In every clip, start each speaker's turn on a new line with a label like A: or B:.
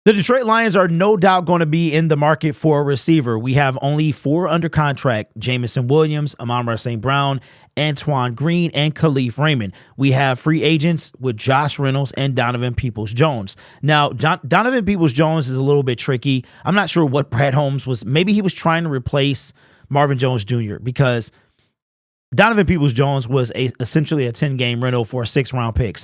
A: The Detroit Lions are no doubt going to be in the market for a receiver. We have only 4 under contract: Jamison Williams, Amon-Ra St. Brown, Antoine Green, and Khalif Raymond. We have free agents with Josh Reynolds and Donovan Peoples-Jones. Now, Donovan Peoples-Jones is a little bit tricky. I'm not sure what Brad Holmes was. Maybe he was trying to replace Marvin Jones Jr. because Donovan Peoples-Jones was essentially a 10-game rental for a 6th-round pick.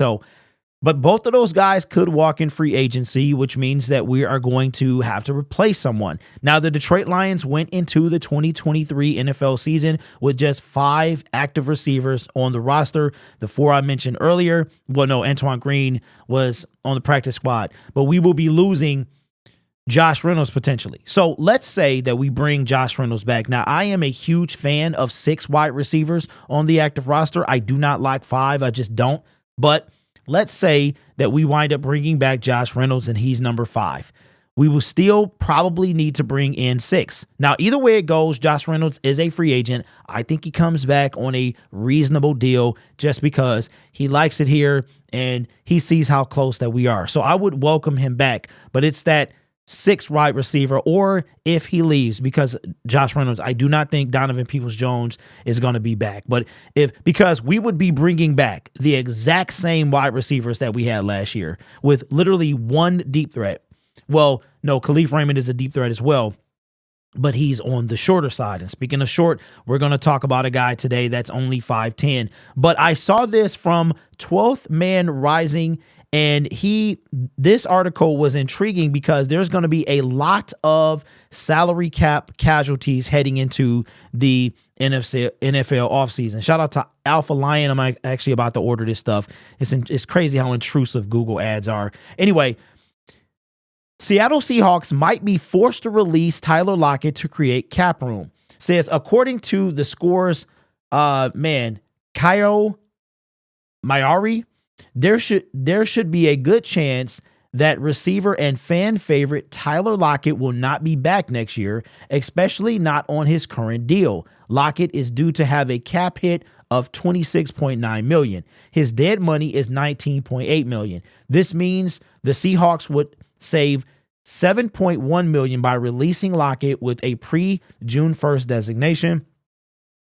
A: But both of those guys could walk in free agency, which means that we are going to have to replace someone. Now, the Detroit Lions went into the 2023 NFL season with just 5 active receivers on the roster. The 4 I mentioned earlier, well, no, Antoine Green was on the practice squad, but we will be losing Josh Reynolds potentially. So let's say that we bring Josh Reynolds back. Now, I am a huge fan of 6 wide receivers on the active roster. I do not like 5. I just don't. But let's say that we wind up bringing back Josh Reynolds and he's number 5. We will still probably need to bring in 6. Now, either way it goes, Josh Reynolds is a free agent. I think he comes back on a reasonable deal just because he likes it here and he sees how close that we are. So I would welcome him back, but it's that 6th wide receiver, or if he leaves, because Josh Reynolds, I do not think Donovan Peoples-Jones is going to be back. But because we would be bringing back the exact same wide receivers that we had last year with literally 1 deep threat. Well, no, Khalif Raymond is a deep threat as well, but he's on the shorter side. And speaking of short, we're going to talk about a guy today that's only 5'10". But I saw this from 12th Man Rising, and this article was intriguing because there's going to be a lot of salary cap casualties heading into the NFL offseason. Shout out to Alpha Lion. I'm actually about to order this stuff. It's crazy how intrusive Google ads are. Anyway, Seattle Seahawks might be forced to release Tyler Lockett to create cap room. Says, according to the Scores, Kyle Mayari, there should be a good chance that receiver and fan favorite Tyler Lockett will not be back next year, especially not on his current deal. Lockett is due to have a cap hit of $26.9 million. His dead money is $19.8 million. This means the Seahawks would save $7.1 million by releasing Lockett with a pre-June 1st designation.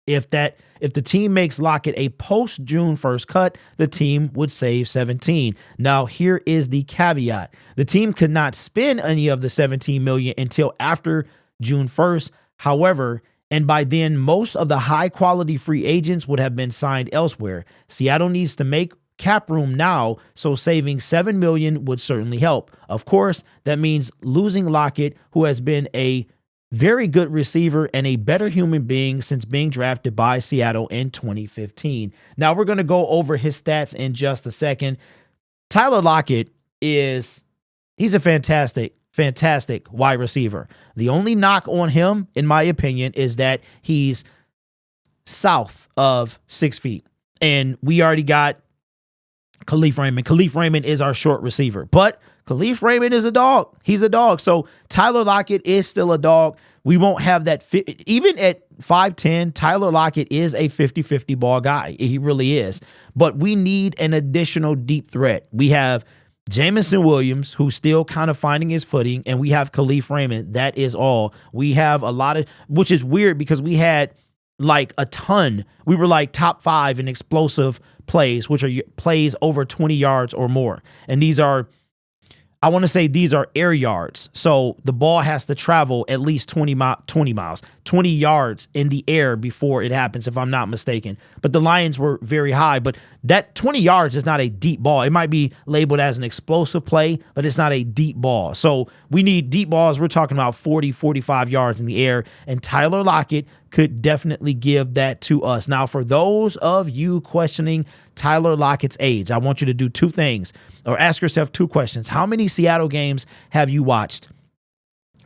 A: If the team makes Lockett a post-June 1st cut, the team would save 17. Now, here is the caveat. The team could not spend any of the $17 million until after June 1st. However, and by then, most of the high-quality free agents would have been signed elsewhere. Seattle needs to make cap room now, so saving $7 million would certainly help. Of course, that means losing Lockett, who has been a very good receiver and a better human being since being drafted by Seattle in 2015. Now we're going to go over his stats in just a second. Tyler Lockett he's a fantastic wide receiver. The only knock on him, in my opinion, is that he's south of 6 feet. And we already got Khalif Raymond. Khalif Raymond is our short receiver, but Khalif Raymond is a dog. He's a dog. So Tyler Lockett is still a dog. We won't have that fit. Even at 5'10", Tyler Lockett is a 50-50 ball guy. He really is. But we need an additional deep threat. We have Jamison Williams, who's still kind of finding his footing, and we have Khalif Raymond. That is all. We have a lot of, which is weird because we had like a ton. We were like top 5 in explosive plays, which are plays over 20 yards or more. And these are air yards. So the ball has to travel at least 20 yards in the air before it happens, if I'm not mistaken. But the Lions were very high, but that 20 yards is not a deep ball. It might be labeled as an explosive play, but it's not a deep ball. So we need deep balls. We're talking about 40, 45 yards in the air, and Tyler Lockett could definitely give that to us. Now, for those of you questioning Tyler Lockett's age, I want you to do 2 things, or ask yourself 2 questions. How many Seattle games have you watched?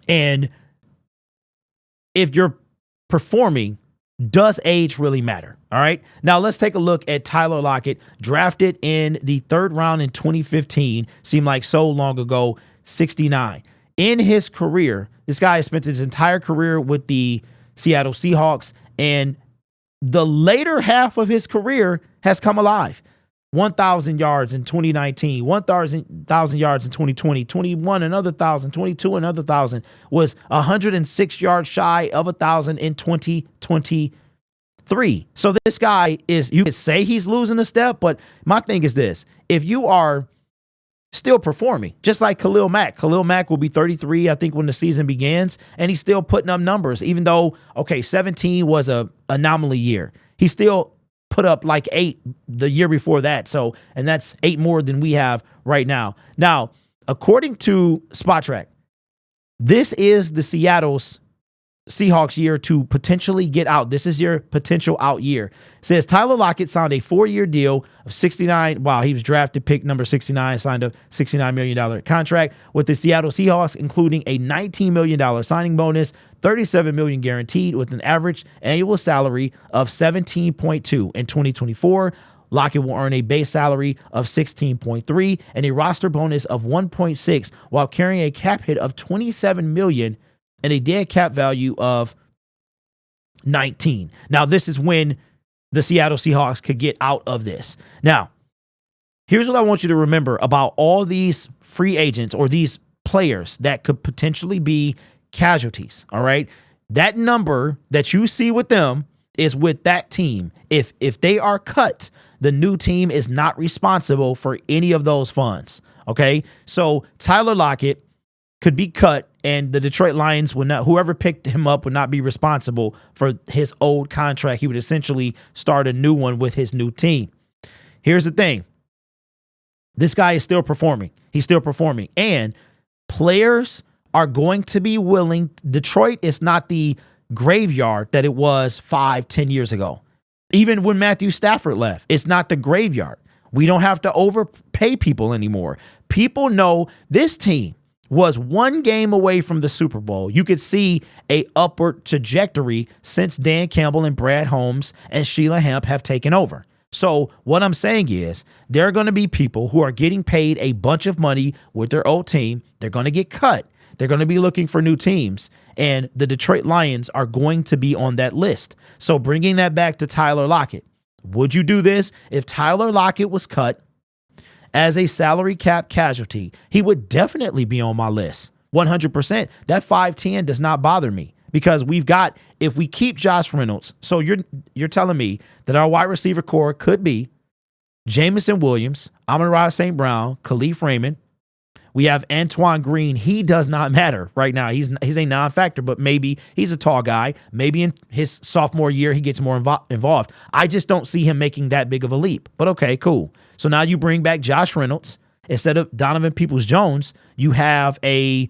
A: And if you're performing, does age really matter? All right. Now let's take a look at Tyler Lockett, drafted in the 3rd round in 2015. Seemed like so long ago, 69. In his career, this guy has spent his entire career with the Seattle Seahawks, and the later half of his career has come alive. 1,000 yards in 2019, 1,000 yards in 2020, 21 another 1,000, 22 another 1,000, was 106 yards shy of 1,000 in 2023. So this guy is, you could say he's losing a step, but my thing is this: if you are still performing, just like Khalil Mack will be 33, I think, when the season begins, and he's still putting up numbers, even though, okay, 17 was a anomaly year. He still put up like 8 the year before that. So, and that's 8 more than we have right now. Now, according to SpotTrack, this is the Seattle's Seahawks year to potentially get out. This is your potential out year. It says Tyler Lockett signed a 4-year deal of 69. Wow, he was drafted pick number 69, signed a $69 million contract with the Seattle Seahawks, including a $19 million signing bonus, $37 million guaranteed, with an average annual salary of $17.2 in 2024. Lockett will earn a base salary of $16.3 and a roster bonus of $1.6 while carrying a cap hit of $27 million and a dead cap value of 19. Now, this is when the Seattle Seahawks could get out of this. Now, here's what I want you to remember about all these free agents or these players that could potentially be casualties, all right? That number that you see with them is with that team. If they are cut, the new team is not responsible for any of those funds, okay? So Tyler Lockett could be cut, and the Detroit Lions would not, whoever picked him up would not be responsible for his old contract. He would essentially start a new one with his new team. Here's the thing. This guy is still performing. He's still performing. And players are going to be willing. Detroit is not the graveyard that it was 5-10 years ago. Even when Matthew Stafford left, it's not the graveyard. We don't have to overpay people anymore. People know this team was one game away from the Super Bowl. You could see a upward trajectory since Dan Campbell and Brad Holmes and Sheila Hamp have taken over. So what I'm saying is there are going to be people who are getting paid a bunch of money with their old team. They're going to get cut. They're going to be looking for new teams, and the Detroit Lions are going to be on that list. So bringing that back to Tyler Lockett, would you do this if Tyler Lockett was cut as a salary cap casualty? He would definitely be on my list. 100%. That 5'10" does not bother me because we've got, if we keep Josh Reynolds, so you're telling me that our wide receiver core could be Jamison Williams, Amon-Ra St. Brown, Khalif Raymond. We have Antoine Green. He does not matter right now. He's a non-factor, but maybe he's a tall guy. Maybe in his sophomore year, he gets more involved. I just don't see him making that big of a leap. But okay, cool. So now you bring back Josh Reynolds. Instead of Donovan Peoples-Jones, you have a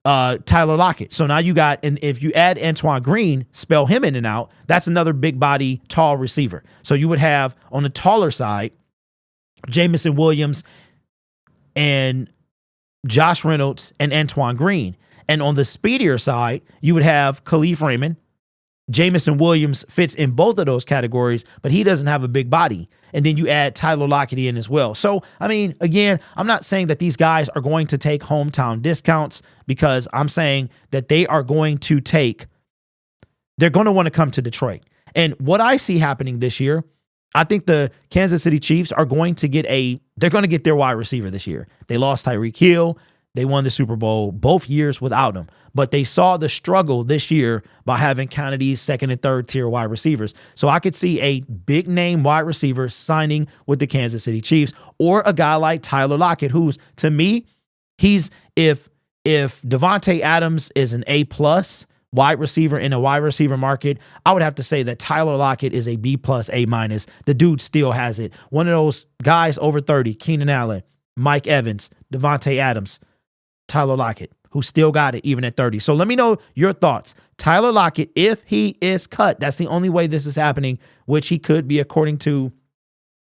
A: Tyler Lockett. So now you got, and if you add Antoine Green, spell him in and out, that's another big body, tall receiver. So you would have on the taller side, Jamison Williams and Josh Reynolds and Antoine Green. And on the speedier side, you would have Khalif Raymond. Jamison Williams fits in both of those categories, but he doesn't have a big body. And then you add Tyler Lockett in as well. So, I mean, again, I'm not saying that these guys are going to take hometown discounts, because I'm saying that they are going to they're going to want to come to Detroit. And what I see happening this year, I think the Kansas City Chiefs are going to they're going to get their wide receiver this year. They lost Tyreek Hill. They won the Super Bowl both years without him, but they saw the struggle this year by having kind of these second and third tier wide receivers. So I could see a big name wide receiver signing with the Kansas City Chiefs, or a guy like Tyler Lockett, who's, to me, if Devontae Adams is an A+ wide receiver in a wide receiver market, I would have to say that Tyler Lockett is a B+, A-. The dude still has it. One of those guys over 30, Keenan Allen, Mike Evans, Devontae Adams, Tyler Lockett, who still got it even at 30. So let me know your thoughts. Tyler Lockett, if he is cut, that's the only way this is happening, which he could be according to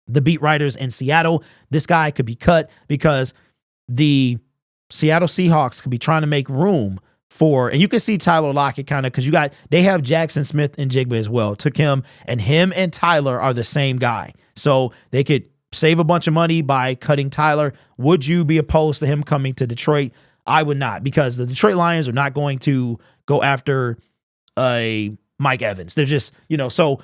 A: the beat writers in Seattle. This guy could be cut because the Seattle Seahawks could be trying to make room for, and you can see Tyler Lockett kind of, because they have Jackson Smith and Jigba as well. Took him and Tyler are the same guy. So they could save a bunch of money by cutting Tyler. Would you be opposed to him coming to Detroit? I would not, because the Detroit Lions are not going to go after a Mike Evans. They're just, so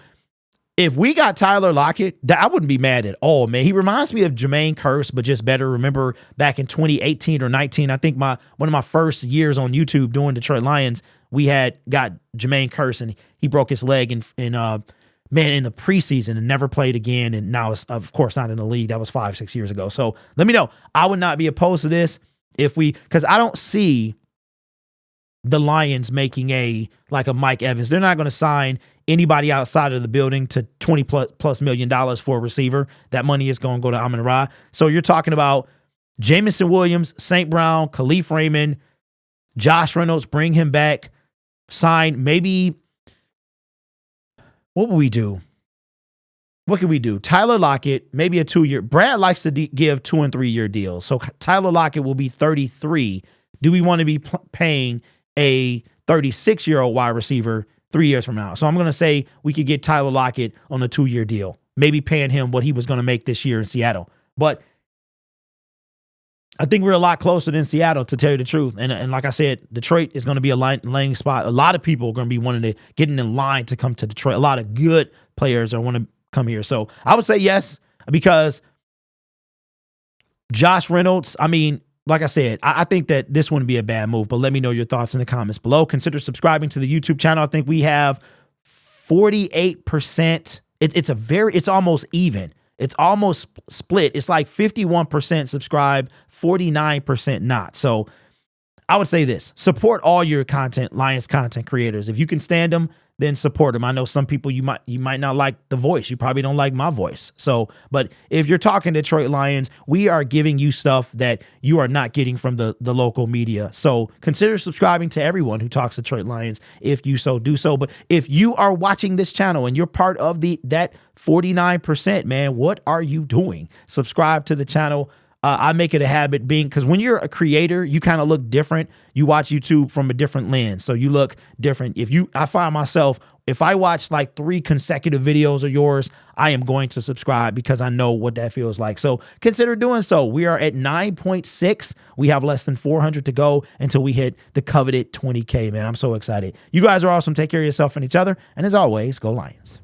A: If we got Tyler Lockett, I wouldn't be mad at all, man. He reminds me of Jermaine Kearse, but just better. Remember back in 2018 or 19, I think one of my first years on YouTube doing Detroit Lions, we had got Jermaine Kearse, and he broke his leg in the preseason and never played again. And now it's, of course, not in the league. That was 5-6 years ago. So let me know. I would not be opposed to this because I don't see the Lions making a Mike Evans. They're not going to sign anybody outside of the building to $20+ million for a receiver. That money is going to go to Amon-Ra. So you're talking about Jameson Williams, St. Brown, Khalif Raymond, Josh Reynolds, bring him back, sign maybe. What would we do? What can we do? Tyler Lockett, maybe a 2-year. Brad likes to give 2- and 3-year deals. So Tyler Lockett will be 33. Do we want to be paying a 36-year-old wide receiver 3 years from now? So I'm going to say we could get Tyler Lockett on a 2-year deal, maybe paying him what he was going to make this year in Seattle. But I think we're a lot closer than Seattle, to tell you the truth. And like I said, Detroit is going to be a landing spot. A lot of people are going to be wanting to get in line to come to Detroit. A lot of good players are want to come here. So I would say yes, because Josh Reynolds, I mean, like I said, I think that this wouldn't be a bad move, but let me know your thoughts in the comments below. Consider subscribing to the YouTube channel. I think we have 48%. It's almost even. It's almost split. It's like 51% subscribe, 49% not. So I would say this: support all your Lions content creators. If you can stand them, then support them. I know some people you might not like the voice. You probably don't like my voice. So, but if you're talking Detroit Lions, we are giving you stuff that you are not getting from the local media. So consider subscribing to everyone who talks Detroit Lions if you so do so. But if you are watching this channel and you're part of that 49%, man, what are you doing? Subscribe to the channel. I make it a habit because when you're a creator, you kind of look different. You watch YouTube from a different lens, so you look different. I find myself, if I watch like 3 consecutive videos of yours, I am going to subscribe because I know what that feels like. So consider doing so. We are at 9.6. We have less than 400 to go until we hit the coveted 20K, man. I'm so excited. You guys are awesome. Take care of yourself and each other. And as always, go Lions.